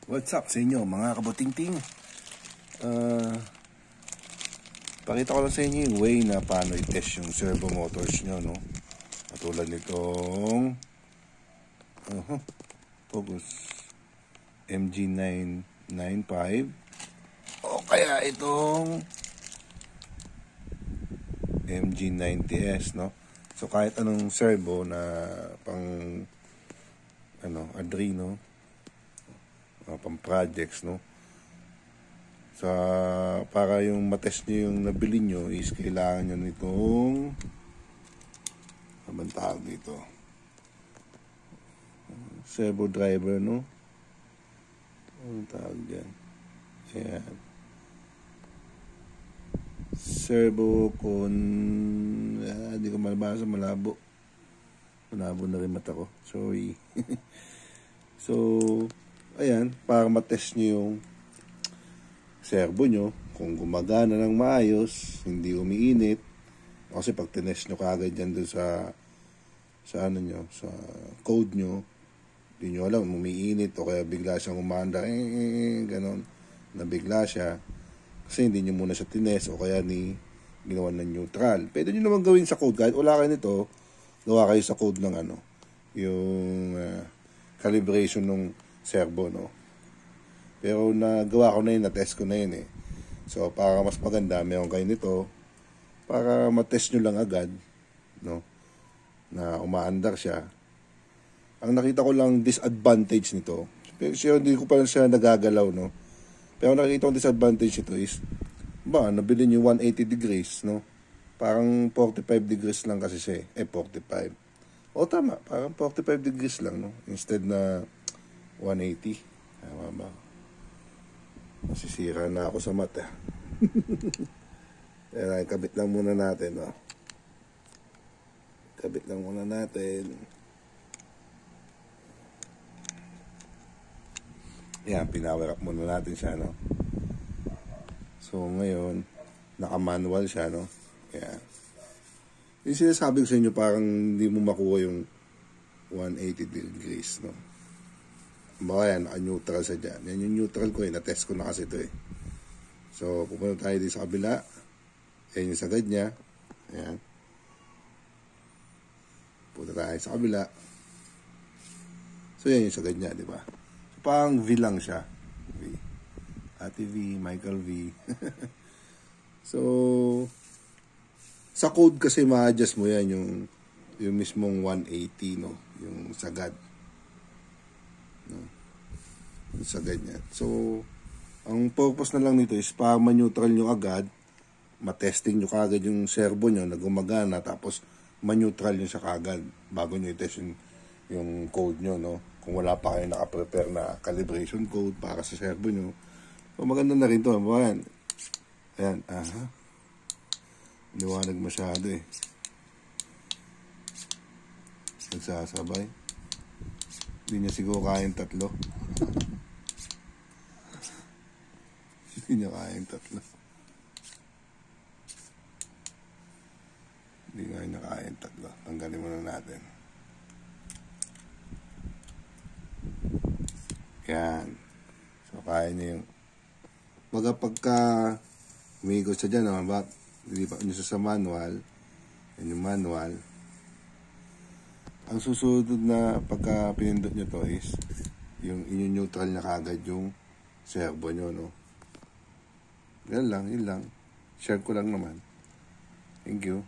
What's up sa inyo mga kabutingting? Pakita ko lang sa inyo yung way na paano i-test yung servo motors nyo, no? Katulad nitong Focus MG995 o kaya itong MG90S, no? So kahit anong servo na pang Arduino, pang projects, no? Para yung matest nyo yung nabili nyo is kailangan nyo nitong anong tawag dito, servo driver, no? Anong tawag dyan? Ayan, servo con hindi ko malabasa, malabo na rin mata ko, sorry. So ayan, para matest nyo yung servo nyo kung gumagana ng maayos, hindi umiinit. Kasi pag tinest nyo kagad yan doon sa code nyo, hindi nyo alam umiinit o kaya bigla siyang umanda, ganon, nabigla siya kasi hindi nyo muna siya tinest o kaya ginawa ng neutral. Pwede nyo naman gawin sa code. Kahit wala kayo nito, gawa kayo sa code ng yung calibration ng servo, no? Pero nagawa ko na yun, na-test ko na yun eh. So para mas maganda, meron kayo nito para matest nyo lang agad, no? Na umaandar siya. Ang nakita ko lang disadvantage nito, pero hindi ko pa siya nagagalaw, no? Pero nakita ko disadvantage nito is nabili nyo 180 degrees, no? Parang 45 degrees lang kasi siya eh. 45. O tama, parang 45 degrees lang, no? Instead na 180. Tama ba? Masisira na ako sa mata. Kaya kabit lang muna natin, no? Kabit lang muna natin. Yan, pinawer up muna natin siya, no? So ngayon, naka-manual siya, no? Yan. Yung sinasabi ko sa inyo, parang hindi mo makuha yung 180 degrees, no? Baka yan, naka-neutral sa dyan. Yan yung neutral ko eh, na-test ko na kasi ito eh. So, pupunta tayo dito sa kabila. Yan yung sagad niya. Ayan. Pupunta tayo sa kabila. So, yan yung sagad niya, di ba? So, parang V lang siya. V. Ate V, Michael V. So, sa code kasi ma-adjust mo yan yung mismong 180, no? Yung sagad. Sa ganyan. So, ang purpose na lang nito is para ma-neutral nyo agad, matesting nyo kagad yung servo nyo na gumagana, tapos ma-neutral nyo siya kagad bago nyo i-test yung code nyo, no? Kung wala pa kayo naka-prepare na calibration code para sa servo nyo. So, maganda na rin to. Ayan. Ayan. Liwanag masyado eh. Nagsasabay. Hindi niya siguro kayang tatlo. Hindi niya kayang tatlo. Hindi nga kayang tatlo. Tanggalin muna natin. Yan. So, kaya niya yung pagka umigot siya dyan, naman, hindi pa nyo sa manual. Yan yung manual. Ang susunod na pagka pinindot nyo to is yung neutral na kagad yung servo nyo, no? Yan lang, yun lang. Share ko lang naman. Thank you.